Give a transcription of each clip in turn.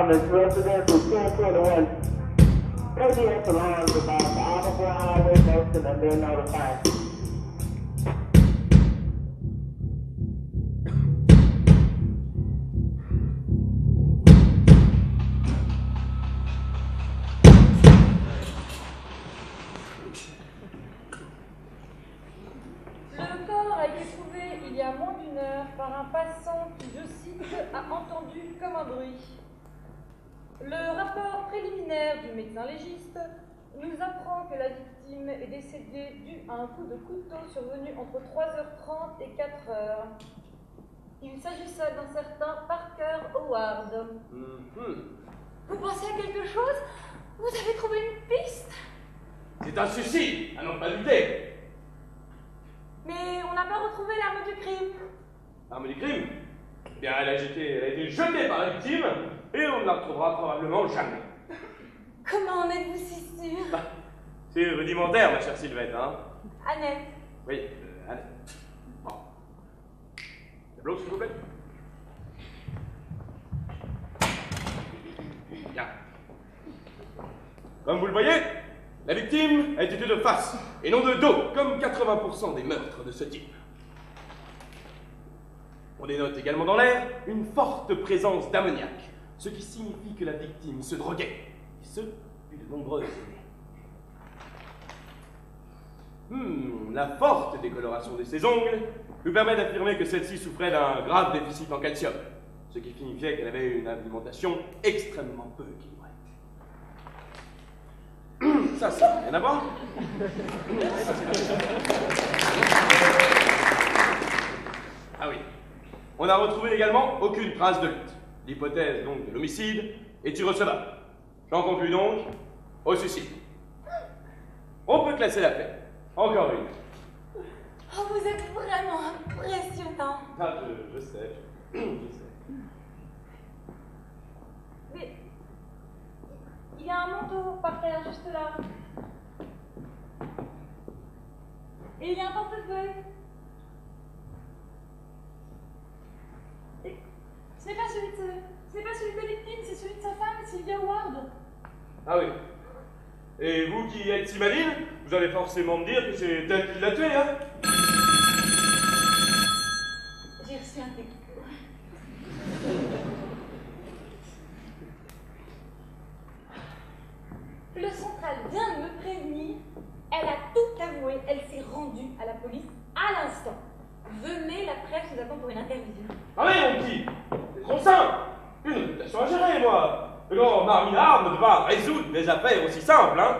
Thomas, residential 1021. ABS alarms about the Alpha Highway Motion and they're notified. Le corps a été trouvé il y a moins d'une heure par un passant qui, je cite, a entendu comme un bruit. Le rapport préliminaire du médecin légiste nous apprend que la victime est décédée dû à un coup de couteau survenu entre 3h30 et 4h. Il s'agissait d'un certain Parker Howard. Vous pensez à quelque chose? Vous avez trouvé une piste? C'est un suicide, à n'en pas douter. Mais on n'a pas retrouvé l'arme du crime. L'arme du crime? Eh bien, elle a été jetée par la victime et on ne la retrouvera probablement jamais. Comment en êtes-vous si sûr? C'est rudimentaire, ma chère Sylvette, hein? Annette. Oui, Annette. Bon. Tableau, s'il vous plaît. Bien. Comme vous le voyez, la victime a été tuée de face et non de dos, comme 80% des meurtres de ce type. On dénote également dans l'air une forte présence d'ammoniac, ce qui signifie que la victime se droguait, et ce, depuis de nombreuses années. La forte décoloration de ses ongles nous permet d'affirmer que celle-ci souffrait d'un grave déficit en calcium, ce qui signifiait qu'elle avait une alimentation extrêmement peu équilibrée. Ça, c'est rien à voir. Ah oui. On n'a retrouvé également aucune trace de lutte. L'hypothèse donc de l'homicide est irrecevable. J'en conclus donc au suicide. On peut classer l'affaire. Encore une. Oh, vous êtes vraiment impressionnant. Ah, je sais. Je sais. Mais il y a un manteau par terre juste là. Et il y a un portefeuille. Et ce n'est pas celui de la victime, c'est celui de sa femme, Sylvia Ward. Ah oui. Et vous qui êtes si maligne, vous allez forcément me dire que c'est elle qui l'a tué, hein? J'ai reçu un texto. Le central vient de me prévenir. Elle a tout avoué. Elle s'est rendue à la police à l'instant. Venez, la presse nous attend pour une interview. Ah oui, mon petit! C'est trop simple! Une réputation à gérer, moi! Le grand Marinard ne peut pas résoudre des affaires aussi simples, hein?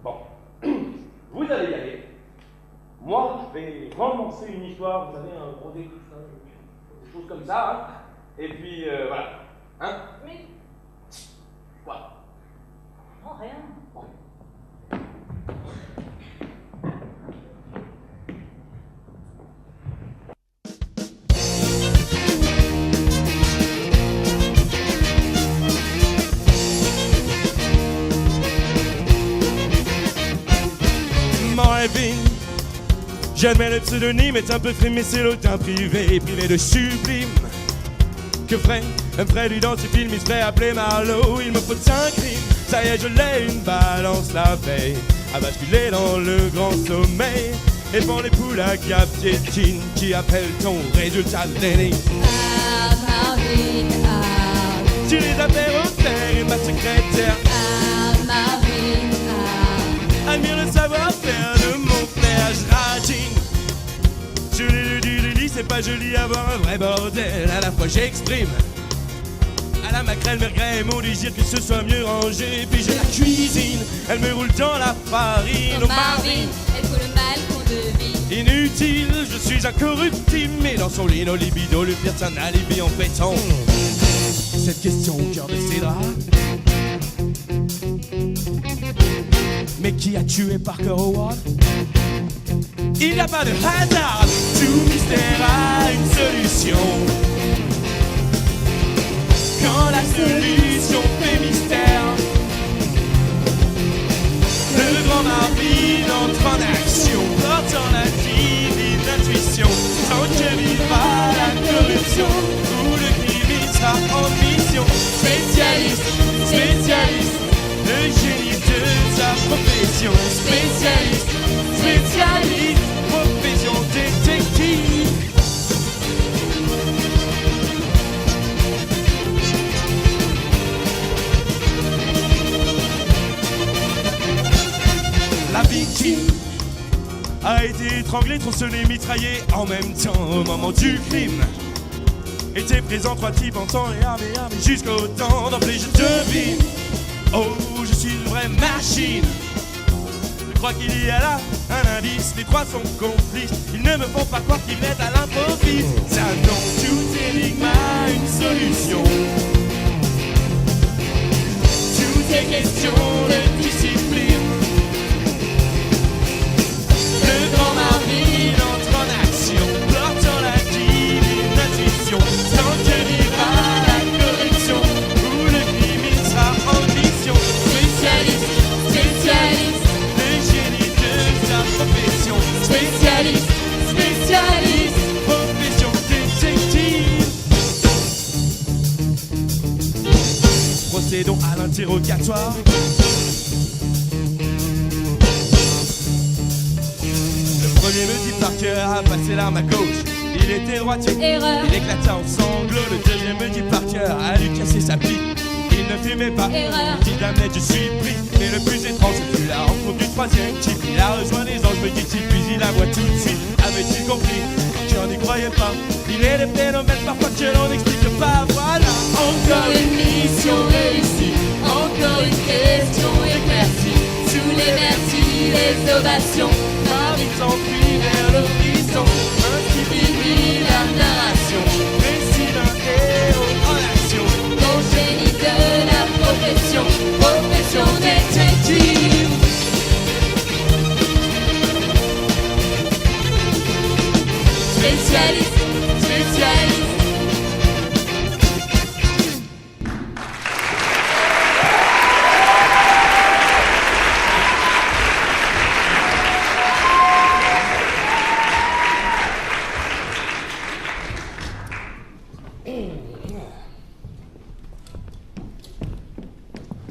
Bon. Vous allez y aller. Moi, je vais romancer une histoire, vous savez, un gros des choses comme ça, hein? Et puis, voilà. Hein? Mais. Quoi? Non, rien. Marvin, j'admets le pseudonyme est un peu frimé, c'est l'auteur privé, privé de sublime. Que ferait l'identité, il se fait appeler Marlowe. Il me faut un crime, ça y est, je l'ai, une balance la veille à basculer dans le grand sommeil. Et pour les poules à cap piétine qui appellent ton résultat de l'année. Ah, Marvin, ah. Tu les as fait refaire et ma secrétaire. Ah, Marvin, ah. Admire le savoir-faire de mon père, je ratine. Je l'ai dit, c'est pas joli avoir un vrai bordel. À la fois j'exprime à la maquerelle, mergrès, mon désir que ce soit mieux rangé. Puis je la cuisine, elle me roule dans la farine. Oh, Marvin, elle faut le mal qu'on devine. Inutile, je suis incorruptible, mais dans son lit, nos libido, le pire c'est un alibi en béton. Cette question au cœur de ses draps. Mais qui a tué Parker Howard? Il n'y a pas de hasard, tout mystère a une solution. Quand la solution fait mystère, le grand Marvin entre en action, portant la divine intuition. Tant que vivra la corruption, où le crime sera en mission. profession. Spécialiste, spécialiste, le génie de sa profession. Spécialiste, spécialiste, profession détective. La victime a été étranglée, tronçonnée, mitraillée en même temps au moment du crime. Étaient présents 3 types en temps et armés jusqu'au temps d'emblée je devine. Oh, je suis une vraie machine. Je crois qu'il y a là un indice, les 3 sont complices. Ils ne me font pas croire qu'ils mettent à l'improviste. Ça annonce toute énigme a une solution. Tout est question de discipline. Le grand Marvin entre en action, portant la divine intuition. Tant que vivra la corruption, où le crime sera en mission. Spécialiste, spécialiste, le génie de sa profession. Spécialiste, spécialiste, profession détective. Procédons à l'interrogatoire. Le premier me dit par cœur a passé l'arme à gauche. Il était droitier, Erreur. il éclata en sanglots. Le deuxième me dit par cœur a lui cassé sa pipe. Il ne fumait pas, Erreur. il dit d'amener je suis pris. Mais le plus étrange c'est la rencontre du troisième type. Il a rejoint les anges, me dit-il, puis il la voit tout de suite. Avait-il compris? Cœur n'y croyait pas. Il est des phénomènes parfois que l'on n'explique pas. Voilà, encore une mission réussie, encore une question éclaircie. Sous les merci, les ovations, Marvin s'enfuit vers l'horizon. Ainsi finit la narration, récit d'un héros en action. Au génie de la profession, profession détective. Spécialiste, spécialiste.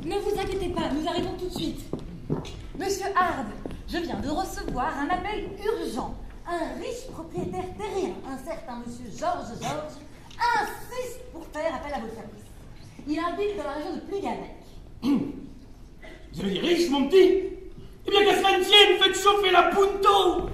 Ne vous inquiétez pas, nous arrivons tout de suite. Monsieur Hard, je viens de recevoir un appel urgent. Un riche propriétaire terrien, un certain monsieur Georges, insiste pour faire appel à vos services. Il habite dans la région de Pluganec. Vous avez des riches, mon petit? Eh bien, qu'à cela ne tienne, faites chauffer la punto!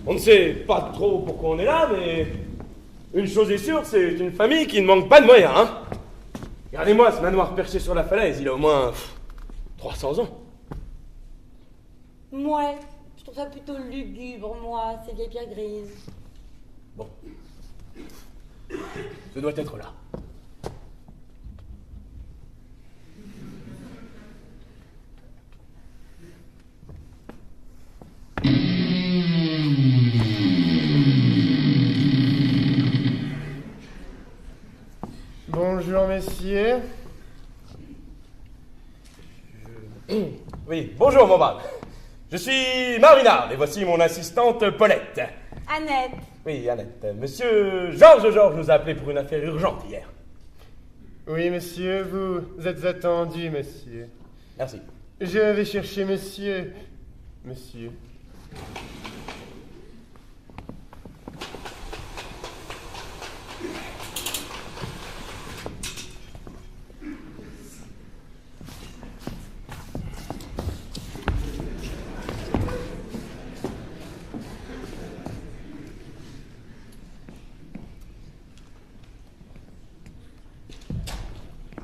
On ne sait pas trop pourquoi on est là, mais une chose est sûre, c'est une famille qui ne manque pas de moyens, hein. Regardez-moi ce manoir perché sur la falaise, il a au moins 300 ans. Ouais, je trouve ça plutôt lugubre, moi, ces vieilles pierres grises. Bon. Ce doit être là. Bonjour, messieurs. Oui, bonjour, mon brave. Je suis Marinard, et voici mon assistante Paulette. Annette. Oui, Annette. Monsieur Georges nous a appelé pour une affaire urgente hier. Oui, monsieur, vous êtes attendu, monsieur. Merci. Je vais chercher monsieur. Monsieur.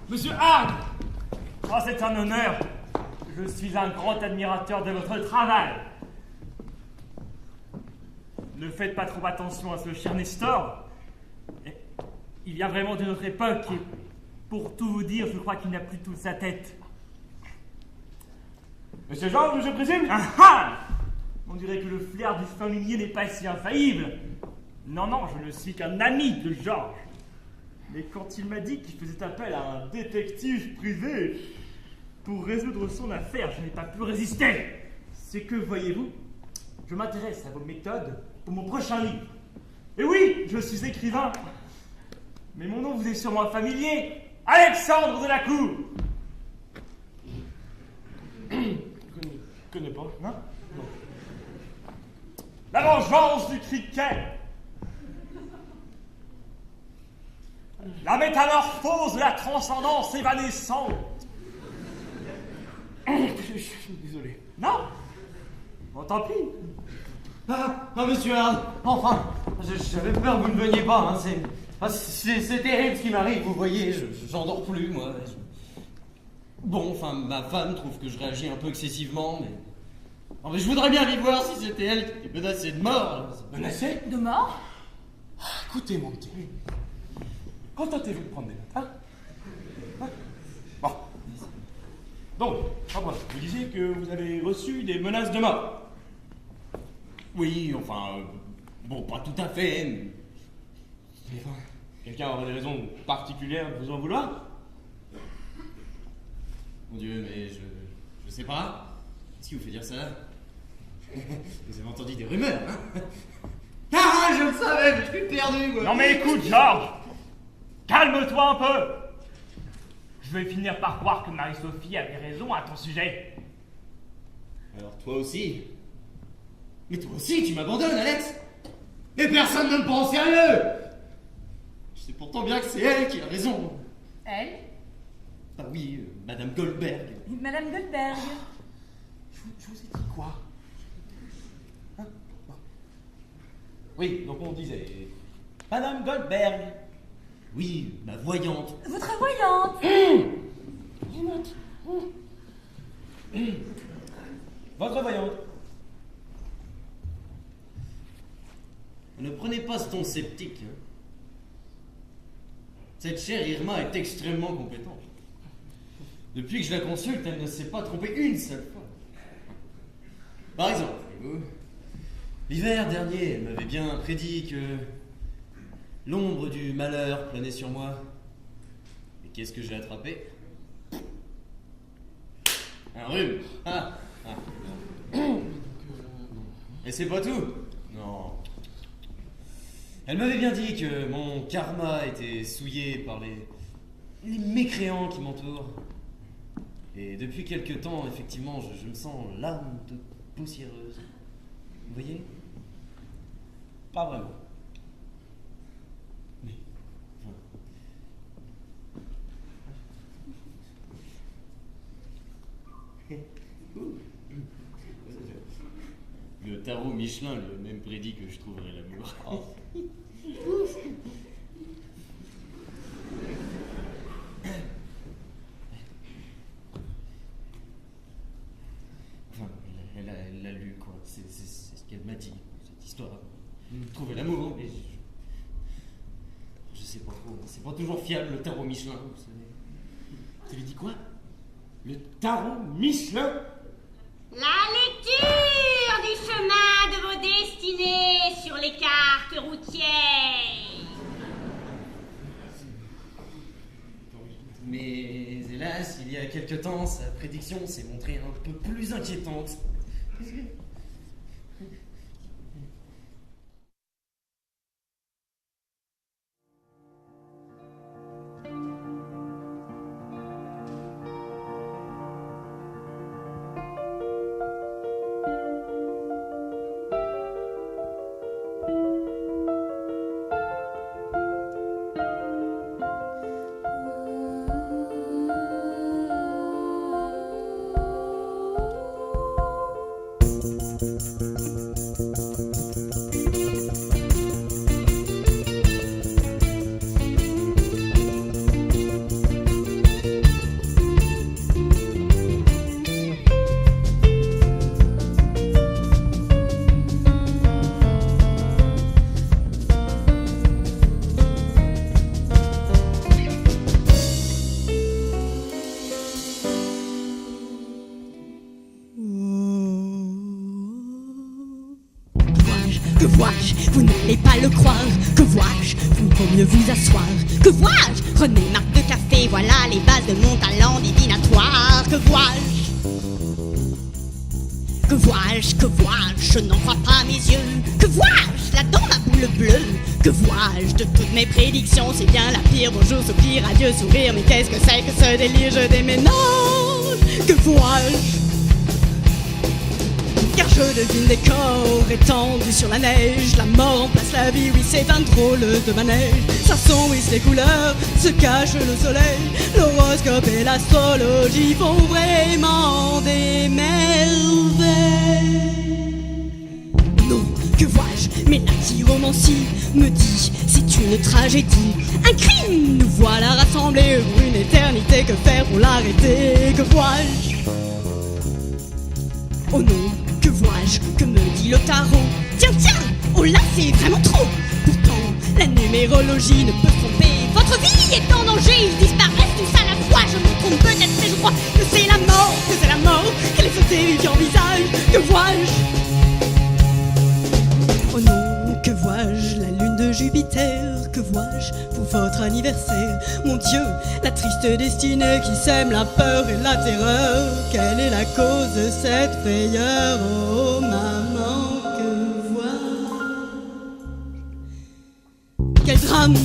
Monsieur Hard! Oh, c'est un honneur. Je suis un grand admirateur de votre travail. Ne faites pas trop attention à ce cher Nestor. Il vient vraiment de notre époque et, pour tout vous dire, je crois qu'il n'a plus toute sa tête. Monsieur Georges, je présume? Ah ah! On dirait que le flair du familier n'est pas si infaillible. Non, je ne suis qu'un ami de Georges. Mais quand il m'a dit qu'il faisait appel à un détective privé pour résoudre son affaire, je n'ai pas pu résister. C'est que, voyez-vous, je m'intéresse à vos méthodes pour mon prochain livre. Et oui, je suis écrivain. Mais mon nom vous est sûrement familier. Alexandre de la Cour. Je connais pas. Non? Non. La vengeance du criquet. La métamorphose de la transcendance évanescente. Je suis désolé. Non? Bon, tant pis. Monsieur Hard, enfin, j'avais peur que vous ne veniez pas, hein, c'est terrible ce qui m'arrive, vous voyez, j'en dors plus, moi. Bon, enfin, ma femme trouve que je réagis un peu excessivement, mais... Oh, mais je voudrais bien aller voir si c'était elle qui était menacée de mort. Menacé? De mort? Écoutez, mon petit. Contentez-vous de prendre des notes, hein? Bon. Donc, vous disiez que vous avez reçu des menaces de mort. Oui, enfin, bon, pas tout à fait, mais... Quelqu'un aurait des raisons particulières de vous en vouloir? Mon Dieu, mais je sais pas. Qu'est-ce qui vous fait dire ça? Vous avez entendu des rumeurs, hein? Ah, je le savais, mais je suis perdu, moi. Non mais écoute, Georges, calme-toi un peu. Je vais finir par croire que Marie-Sophie avait raison à ton sujet. Alors toi aussi? Mais toi aussi, tu m'abandonnes, Alex? Et personne ne me prend au sérieux! Je sais pourtant bien que c'est elle qui a raison. Elle? Ah oui, Madame Goldberg. Madame Goldberg. Je vous ai dit quoi? Hein? Bon. Oui, donc on disait... Madame Goldberg. Oui, ma voyante. Votre voyante. Votre voyante. Ne prenez pas ce ton sceptique. Hein. Cette chère Irma est extrêmement compétente. Depuis que je la consulte, elle ne s'est pas trompée une seule fois. Par exemple, l'hiver dernier, elle m'avait bien prédit que l'ombre du malheur planait sur moi. Et qu'est-ce que j'ai attrapé? Un rhume. Et c'est pas tout. Non. Elle m'avait bien dit que mon karma était souillé par les mécréants qui m'entourent. Et depuis quelque temps, effectivement, je me sens l'âme toute poussiéreuse. Vous voyez? Pas vraiment. Mais... Le tarot Michelin lui a même prédit que je trouverais l'amour. Enfin, elle a lu, quoi. C'est ce qu'elle m'a dit, cette histoire. Trouver l'amour, mais je sais pas trop. C'est pas toujours fiable, le tarot Michelin, vous savez. Tu lui dis quoi? Le tarot Michelin? La lecture du chemin de vos destinées sur les cartes routières. Hélas, il y a quelque temps, sa prédiction s'est montrée un peu plus inquiétante. Que vois-je? Vous n'allez pas le croire. Que vois-je? Vous vaut mieux vous asseoir. Que vois-je? Prenez marque de café, voilà les bases de mon talent divinatoire. Que vois-je? Que vois-je? Que vois-je? Je n'en crois pas mes yeux. Que vois-je? Là dans ma boule bleue. Que vois-je? De toutes mes prédictions, c'est bien la pire. Bonjour, soupir, adieu, sourire. Mais qu'est-ce que c'est que ce délire? Je déménage. Que vois-je? Car je devine des corps étendus sur la neige. La mort remplace la vie, oui c'est un drôle de manège. Ça sombrisse les couleurs, se cache le soleil. L'horoscope et l'astrologie font vraiment des merveilles. Non, que vois-je? Mais la chiromancie me dit c'est une tragédie, un crime. Nous voilà rassemblés pour une éternité. Que faire pour l'arrêter? Que vois-je? Oh non, que vois-je? Que me dit le tarot? Tiens, tiens! Oh là, c'est vraiment trop! Pourtant, la numérologie ne peut tromper. Votre vie est en danger, ils disparaissent tous à la fois. Je me trompe peut-être, mais je crois que c'est la mort, que c'est la mort. Quel est ce terrifiant visage? Que vois-je? Oh non, que vois-je? La lune de Jupiter. Que vois-je pour votre anniversaire? Mon Dieu, la triste destinée qui sème la peur et la terreur. Quelle est la cause de cette frayeur? Oh maman, que vois-je? Quel drame!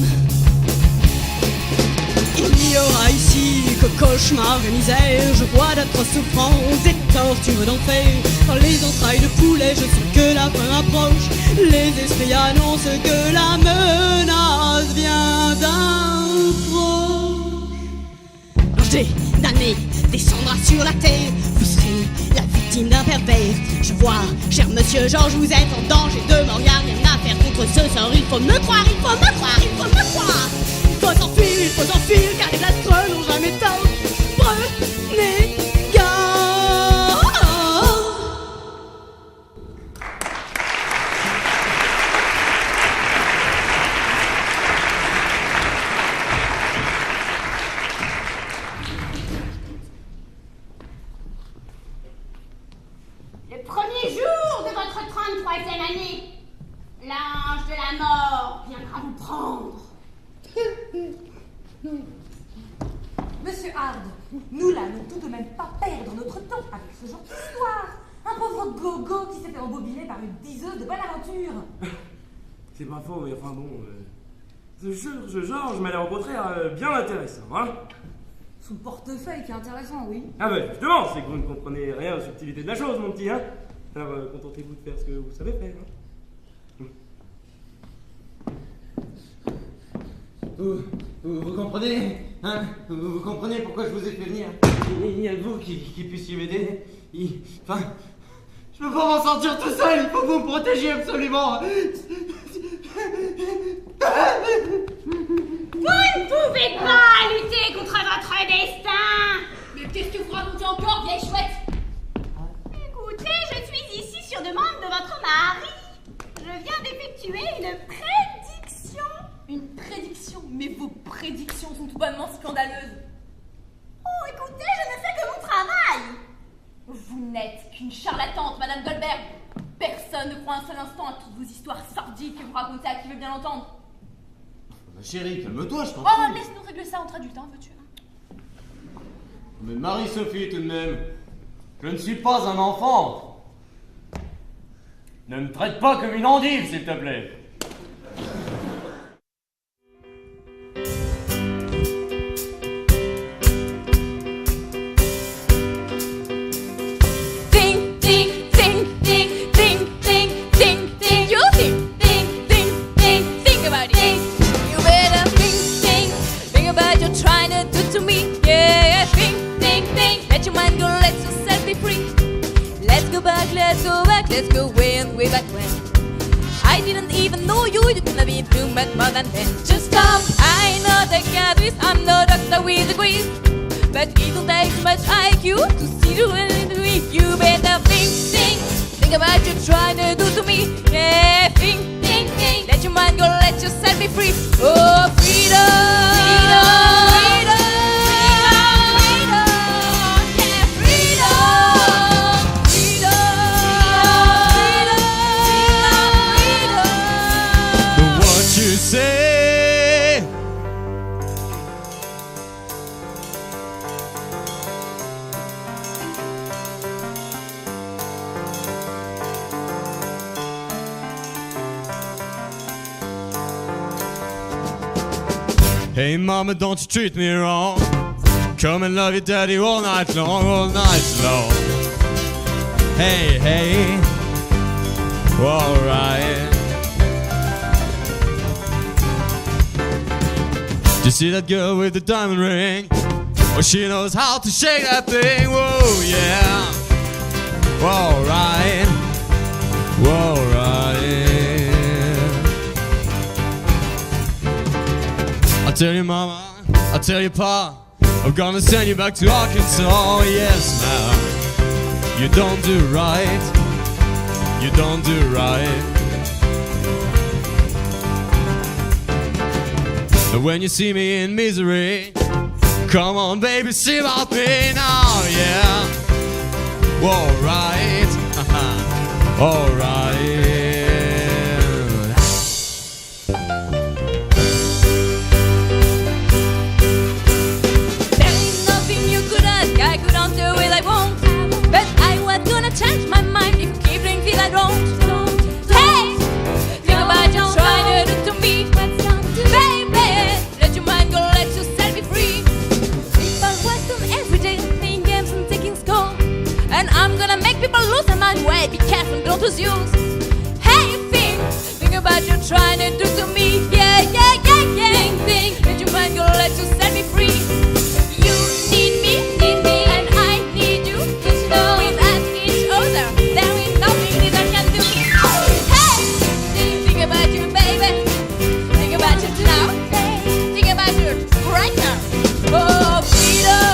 Il n'y aura ici que cauchemar et misère. Je vois d'atroces souffrances et tortures d'enfer. Dans les entrailles de poulet, je sens que la fin approche. Les esprits annoncent que la menace vient d'un proche. Danger, damné, descendra sur la terre. Vous serez la victime d'un pervers. Je vois, cher monsieur Georges, vous êtes en danger de mort. Y'a rien à faire contre ce sort. Il faut me croire, il faut me croire, il faut me croire. Il faut s'enfuir, car les astres n'ont jamais tort. Prenez garde. Le premier jour de votre 33e année, l'ange de la mort viendra vous prendre. Monsieur Hard, nous n'allons tout de même pas perdre notre temps avec ce genre d'histoire. Un pauvre gogo qui s'est fait embobiner par une diseuse de bonne aventure. C'est pas faux, mais enfin bon... ce Georges m'a l'air au contraire bien intéressant, hein? Sous le portefeuille qui est intéressant, oui. Ah ben justement, c'est que vous ne comprenez rien aux subtilités de la chose, mon petit, hein? Alors contentez-vous de faire ce que vous savez faire, hein? Vous comprenez, hein? Vous comprenez pourquoi je vous ai fait venir? Il y a que vous qui puissiez m'aider. Enfin, je peux pas m'en sortir tout seul. Il faut que vous me protégiez absolument. Vous ne pouvez pas lutter contre votre destin. Mais qu'est-ce que vous racontez encore, vieille chouette? Écoutez, je suis ici sur demande de votre mari. Je viens d'effectuer une prédiction. Une prédiction? Mais vos prédictions sont tout bonnement scandaleuses. Oh, écoutez, je ne fais que mon travail. Vous n'êtes qu'une charlatante, Madame Goldberg. Personne ne croit un seul instant à toutes vos histoires sordides que vous racontez à qui veut bien l'entendre. Chérie, calme-toi, je t'en prie. Oh, laisse-nous régler ça entre adultes, hein, veux-tu? Mais Marie-Sophie, tout de même, je ne suis pas un enfant. Ne me traite pas comme une endive, s'il te plaît. Let's go way back when. I didn't even know you gonna be too much more than 10. Just stop, I know the caddies, I'm no doctor with degrees, but it don't take too much IQ to see you in the week. You better think about you trying to do to me. Yeah, think, let your mind go, let yourself be free. Oh, freedom, freedom, freedom. Say hey mama, don't you treat me wrong. Come and love your daddy all night long, all night long. Hey, hey, alright. You see that girl with the diamond ring? Well, she knows how to shake that thing. Whoa, yeah. Alright. Alright. I'll tell you mama, I'll tell you pa, I'm gonna send you back to Arkansas. Yes, now you don't do right. You don't do right. And when you see me in misery, come on baby, see about me now, yeah. Alright, alright. There ain't nothing you could ask, I could answer with I won't, but I was gonna change my mind if you keep doing things I don't. Hey, think about you trying to do to me, baby. Let your mind go, let yourself be free. People working every day, playing games and taking score, and I'm gonna make people lose their mind. Wait, be careful, don't lose yours. Hey, think about you trying to do to me. Yeah, yeah, yeah, yeah. Think, let your mind go, let yourself be free. You need me, and I need you. Without each other, there is nothing that I can do. Hey, think about you, baby. Think about you now. Think about you right now. Oh, freedom.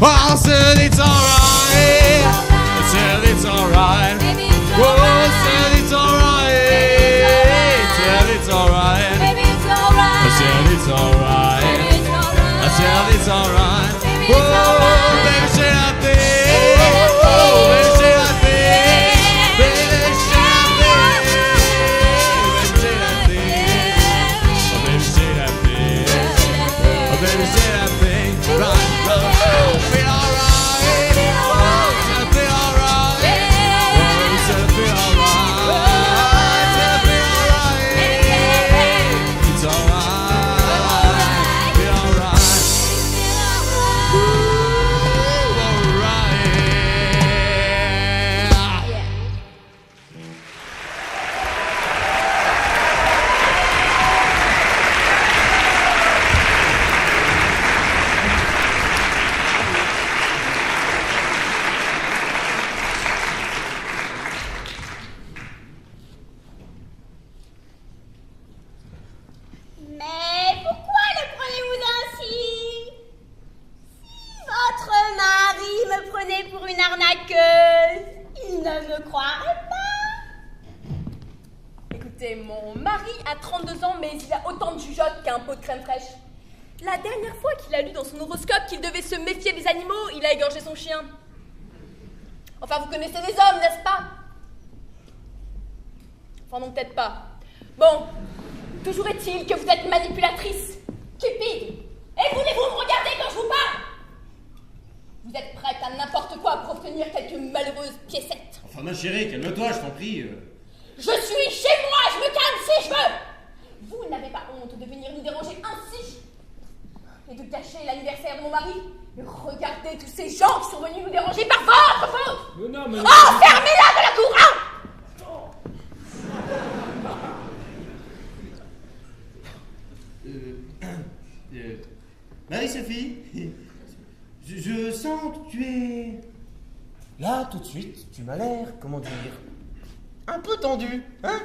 I said it's alright. I said it's alright. Whoa, I said it's alright. I said it's alright. I said it's alright. I said it's alright. Whoa, baby, say that thing. Whoa, baby, say that thing. Baby, say that thing. Baby, say that thing. Oh, baby, say that thing. Oh, baby, say that thing. Right, right. Feel alright. Oh, feel alright. Oh, feel alright. Feel alright. It's alright. Feel alright. un pot de crème fraîche. La dernière fois qu'il a lu dans son horoscope qu'il devait se méfier des animaux, il a égorgé son chien. Enfin, vous connaissez les hommes, n'est-ce pas? Enfin, non, peut-être pas. Bon, toujours est-il que vous êtes manipulatrice, cupide. Et voulez-vous me regarder quand je vous parle? Vous êtes prête à n'importe quoi pour obtenir quelques malheureuses piécettes. Enfin, ma chérie, calme-toi, je t'en prie. Je suis chez moi, je me calme si je veux. Vous n'avez pas honte de venir nous déranger ainsi et de gâcher l'anniversaire de mon mari. Regardez tous ces gens qui sont venus nous déranger par votre faute. Non, mais... Enfermez-la de la cour. Marie-Sophie, je sens que tu es... Là, tout de suite, tu m'as l'air, comment dire, un peu tendu, hein?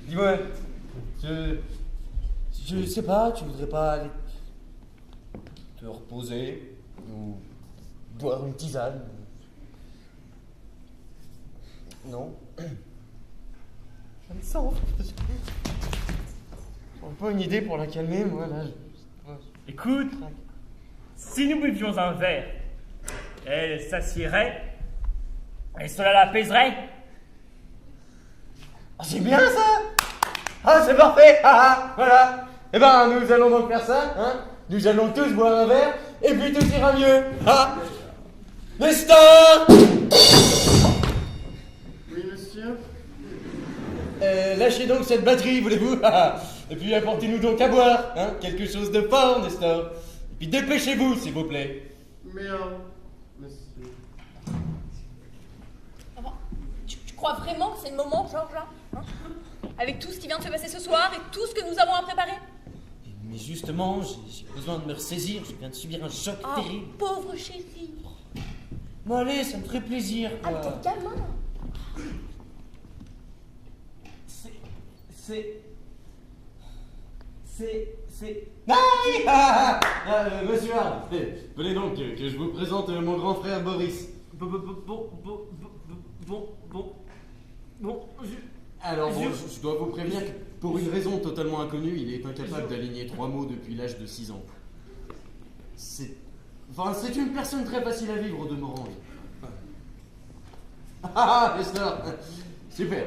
Dis-moi, je sais pas, tu voudrais pas aller te reposer ou boire une tisane? Non? Ça me semble. J'ai pas une idée pour la calmer, moi, là. Écoute, si nous buvions un verre, elle s'assierait et cela l'apaiserait. Ah, c'est bien ça! Ah, c'est parfait! Voilà! Eh ben, nous allons donc faire ça, hein? Nous allons tous boire un verre et puis tout ira mieux! Ah! Nestor! Oui, monsieur? Lâchez donc cette batterie, voulez-vous? Et puis apportez-nous donc à boire, hein? Quelque chose de fort, Nestor. Et puis dépêchez-vous, s'il vous plaît. Mais monsieur... Enfin, tu crois vraiment que c'est le moment, Georges, là, hein? Avec tout ce qui vient de se passer ce soir et tout ce que nous avons à préparer? Mais justement, j'ai besoin de me ressaisir. Je viens de subir un choc terrible. Pauvre chérie. Bon, allez, ça me ferait plaisir, quoi. Ah, t'es gamin. Monsieur Hard, venez donc que je vous présente mon grand frère Boris. Alors bon, je dois vous prévenir que pour une raison totalement inconnue, il est incapable d'aligner 3 mots depuis l'âge de 6 ans. C'est une personne très facile à vivre au demeurant. Ah, Nestor, super.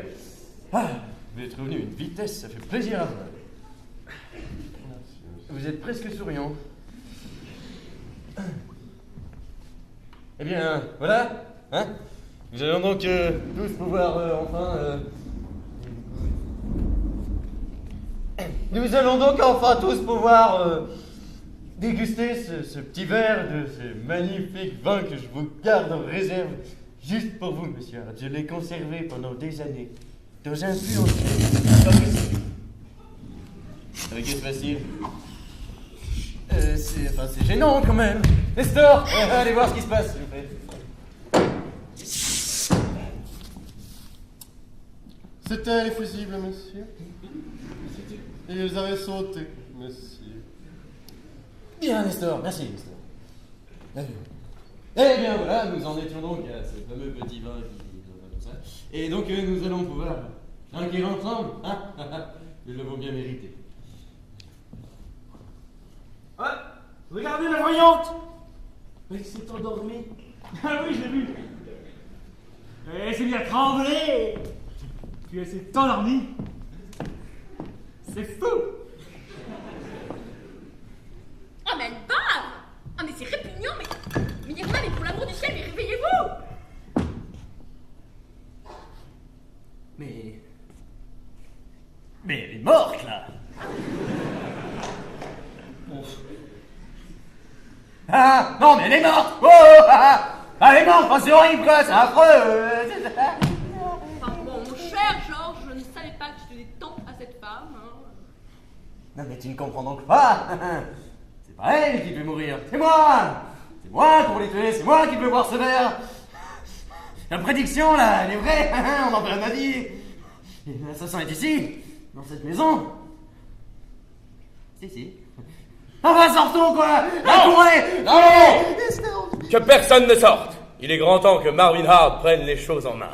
Vous êtes revenu à une vitesse, ça fait plaisir à voir. Vous êtes presque souriant. Eh bien, voilà, hein? Nous allons donc tous pouvoir Nous allons donc enfin tous pouvoir déguster ce petit verre de ce magnifique vin que je vous garde en réserve juste pour vous, monsieur. Je l'ai conservé pendant des années dans un fût entier. Avec est facile. C'est gênant quand même. Nestor, allez voir ce qui se passe, s'il vous plaît. C'était les fusibles, monsieur. Et ils avaient sauté, monsieur. Bien, Nestor, merci, Nestor. Eh bien, voilà, nous en étions donc à ce fameux petit vin qui... tout ça. Et donc, nous allons pouvoir trinquer ensemble. Nous l'avons bien mérité. Regardez la voyante! Elle s'est endormie. Ah oui, j'ai vu. Elle s'est mise à trembler. Puis elle s'est endormie. C'est fou! Ah, mais elle bave! Ah, mais c'est répugnant, mais Nirna, mais pour l'amour du ciel, mais réveillez-vous! Mais elle est morte, là! Ah, non, mais elle est morte! Elle est morte! C'est horrible, quoi! C'est affreux! Enfin, bon, mon cher Georges, je ne savais pas que je tenais tant à cette femme, hein. Non, mais tu ne comprends donc pas! C'est pas elle qui peut mourir, c'est moi! C'est moi qui vais les tuer, c'est moi qui peux boire ce verre! La prédiction, là, elle est vraie! On en perd ma vie! L'assassin est ici, dans cette maison! Si. Ah bah, sortons, quoi! Non! Que personne ne sorte! Il est grand temps que Marvin Hard prenne les choses en main.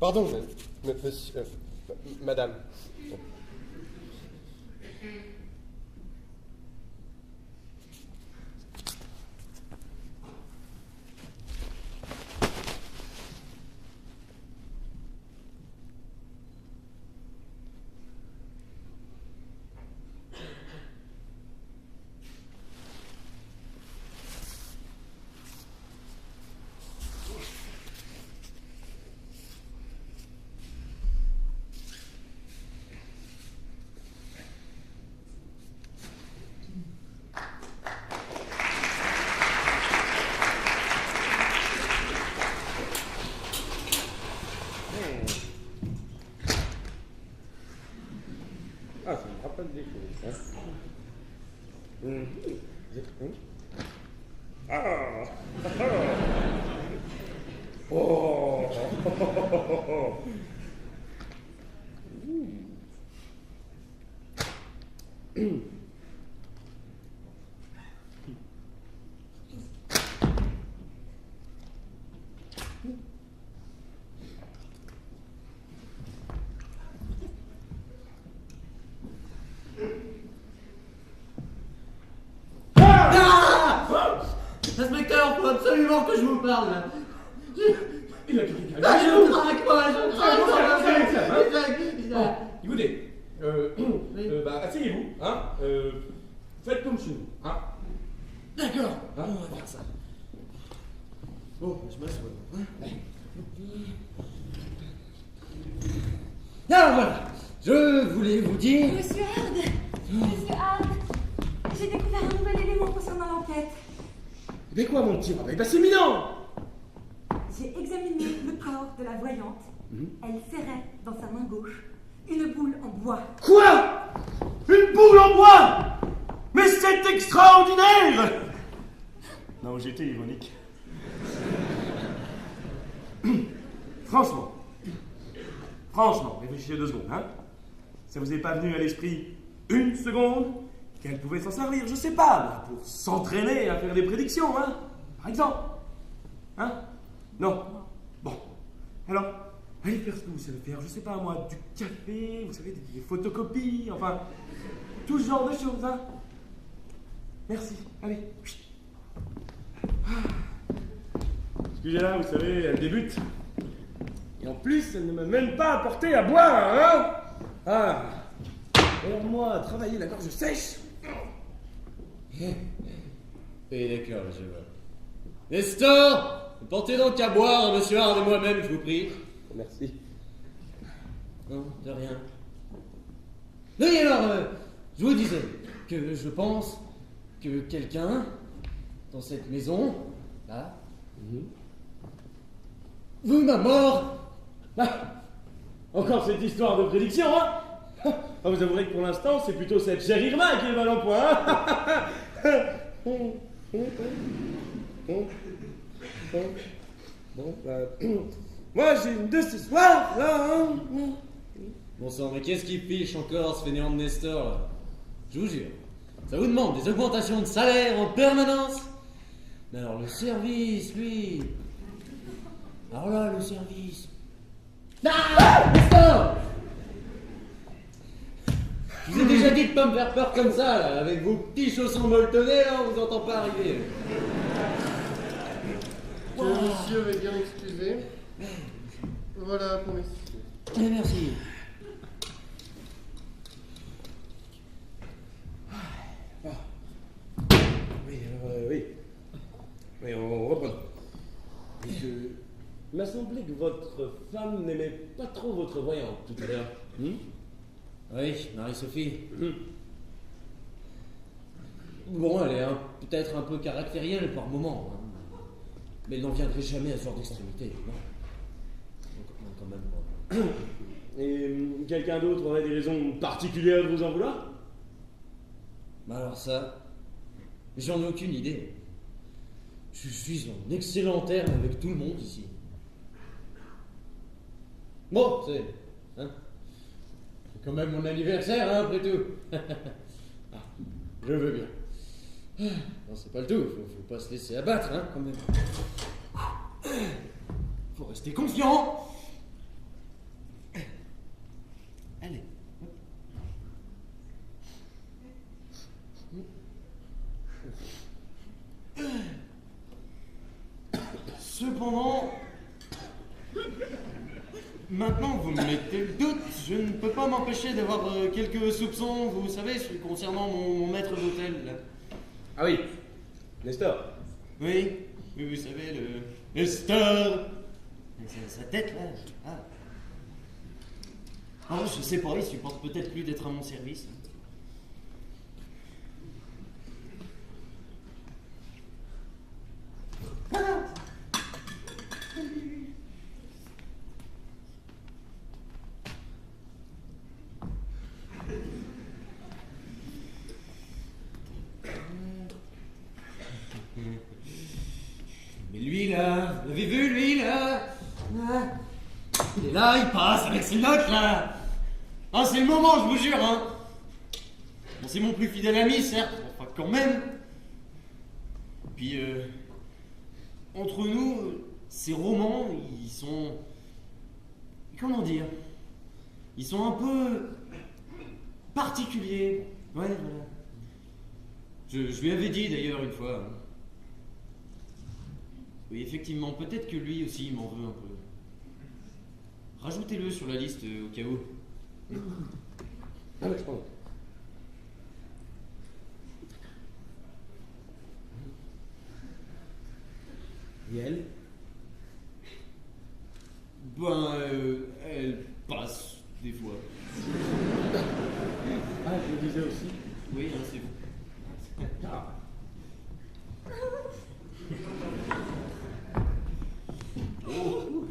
Pardon, monsieur... madame. Ah, ça me rappelle des choses. Hein. Ah. Oh. Inspecteur, faut absolument que je vous parle là. Il a je craque, moi, je craque. Écoutez, asseyez-vous, hein, faites comme chez nous, hein. D'accord, Hein, on va faire ça. Bon, je m'assois. Hein. Alors voilà, je voulais vous dire... Monsieur Hard, j'ai découvert un nouvel élément concernant l'enquête. Mais quoi, mon petit Robert? C'est éminent! J'ai examiné le corps de la voyante. Elle serrait dans sa main gauche une boule en bois. Quoi? Une boule en bois? Mais c'est extraordinaire! Non, j'étais ironique. Franchement, réfléchissez 2 secondes, hein? Ça vous est pas venu à l'esprit une seconde qu'elle pouvait s'en servir, je sais pas, pour s'entraîner à faire des prédictions, hein? Par exemple. Hein? Non. Bon. Alors, allez faire ce que vous savez faire, je sais pas moi, du café, vous savez, des photocopies, enfin, tout ce genre de choses, hein? Merci, allez. Excusez-la, vous savez, elle débute. Et en plus, elle ne m'a même pas apporté à boire, hein? Ah. Alors moi, travailler la gorge sèche. Et d'accord, je vois. Nestor, portez donc à boire, monsieur Hard et moi-même, je vous prie. Merci. Non, de rien. Oui, alors, je vous disais que je pense que quelqu'un, dans cette maison, là, vous m'a mort. Ah, encore cette histoire de prédiction, hein? Ah, vous avouerez que pour l'instant, c'est plutôt cette chère Irma qui est mal en point, hein? Bon, moi, j'ai une de ce soir, là, hein? Bon sang, mais qu'est-ce qui fiche encore ce fainéant de Nestor, là? Je vous jure, ça vous demande des augmentations de salaire en permanence. Mais alors le service, lui... Alors là, le service... Ah, Nestor! Je vous ai déjà dit de pas me faire peur comme ça, là, avec vos petits chaussons molletonnés, là, on vous entend pas arriver. Que monsieur veuille bien m'excuser. Voilà pour mes... Merci. Oui, on reprend. Il m'a semblé que votre femme n'aimait pas trop votre voyante tout à l'heure. Oui, Marie-Sophie. Bon, elle est peut-être un peu caractérielle par moment, hein. Mais elle n'en viendrait jamais à ce genre d'extrémité, non. Donc, quand même pas. Et quelqu'un d'autre aurait des raisons particulières de vous en vouloir? Bah alors ça, j'en ai aucune idée. Je suis en excellent terme avec tout le monde ici. Bon, c'est quand même mon anniversaire, hein, après tout. Ah, je veux bien. Non, c'est pas le tout, faut pas se laisser abattre, hein, quand même. Faut rester confiant. Cependant, maintenant que vous me mettez le doute, je ne peux pas m'empêcher d'avoir quelques soupçons, vous savez, concernant mon maître d'hôtel. Là. Ah oui, Nestor. Oui, vous savez, le Nestor. Sa tête là. Ah. Oh, je sais pas, il supporte peut-être plus d'être à mon service. Mais lui là, vous l'avez vu lui là? Il est là, il passe avec ses notes là. Ah, c'est le moment, je vous jure, hein. Bon, c'est mon plus fidèle ami, certes, enfin quand même. Puis, entre nous, ces romans, ils sont... Comment dire? Ils sont un peu... particuliers. Ouais, voilà. Je lui avais dit d'ailleurs une fois. Hein. Oui, effectivement, peut-être que lui aussi il m'en veut un peu. Rajoutez-le sur la liste au cas où. Ah ouais, je pense. Et elle? Ben, elle passe des fois. Ah, je le disais aussi. Oui, hein, c'est vous. Ah. Oh.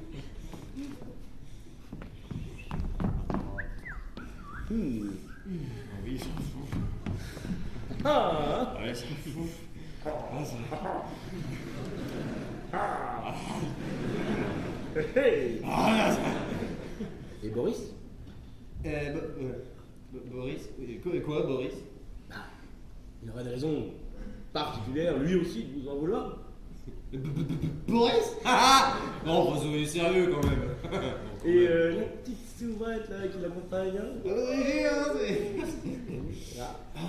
Oui, c'est fou. Ah. Ouais, c'est fou. Hey. Ah, Et Boris? Boris? Quoi, Boris? Il aurait des raisons particulières, lui aussi, de vous en vouloir. Boris? Non, soyez sérieux quand même. Et la petite soubrette là qui l'accompagne.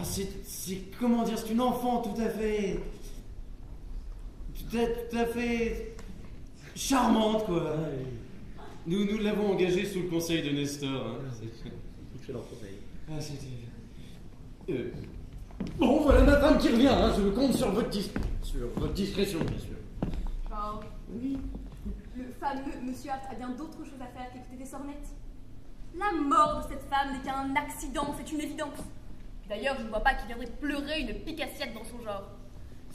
C'est comment dire, c'est une enfant tout à fait charmante quoi. Nous l'avons engagée sous le conseil de Nestor. Hein. Excellent conseil. Ah, c'était... Bon, voilà ma femme qui revient, hein. Je compte sur votre discrétion, bien sûr. Charles. Oui. Le fameux Monsieur Hart a bien d'autres choses à faire qu'écouter des sornettes. La mort de cette femme n'est qu'un accident, c'est une évidence. D'ailleurs, je ne vois pas qui viendrait pleurer une pique-assiette dans son genre.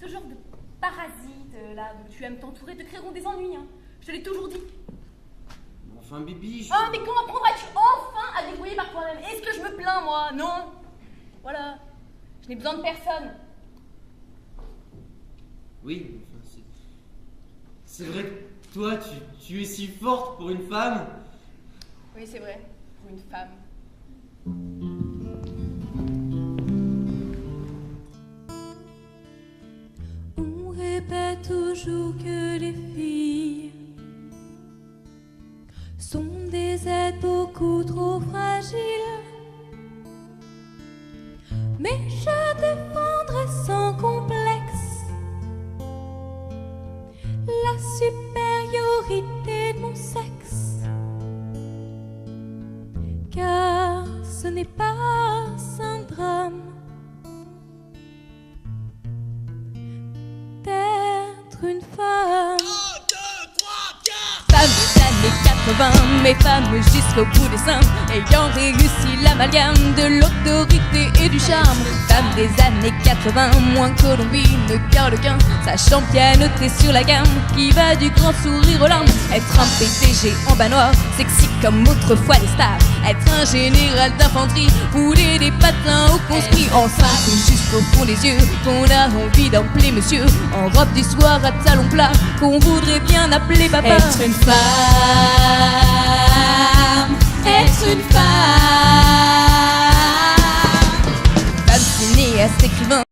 Ce genre de parasites, là, dont tu aimes t'entourer, te créeront des ennuis, hein. Je te l'ai toujours dit. Enfin, Bibi, Ah, mais quand apprendras-tu enfin à débrouiller par toi-même? Est-ce que je me plains, moi? Non. Voilà. Je n'ai besoin de personne. Oui, enfin, c'est vrai que toi, tu es si forte pour une femme. Oui, c'est vrai, pour une femme. On répète toujours que les filles sont des êtres beaucoup trop fragiles. Mais je défendrai sans complexe la supériorité de mon sexe, car ce n'est pas un drame d'être une femme. Femmes des années 80, mes femmes jusqu'au bout des seins, ayant réussi l'amalgame de l'autorité et du charme. Femmes des années 80, moins Colombine qu'Arlequin, sachant pianoter sur la gamme qui va du grand sourire aux larmes. Être un PDG en bas noir, sexy comme autrefois les stars. Être un général d'infanterie, rouler des patins au conscrit, enceinte jusqu'au fond des yeux, qu'on a envie d'appeler monsieur, en robe du soir à talons plats, qu'on voudrait bien appeler papa. Être une femme, être une femme. Femme cinéaste, écrivain,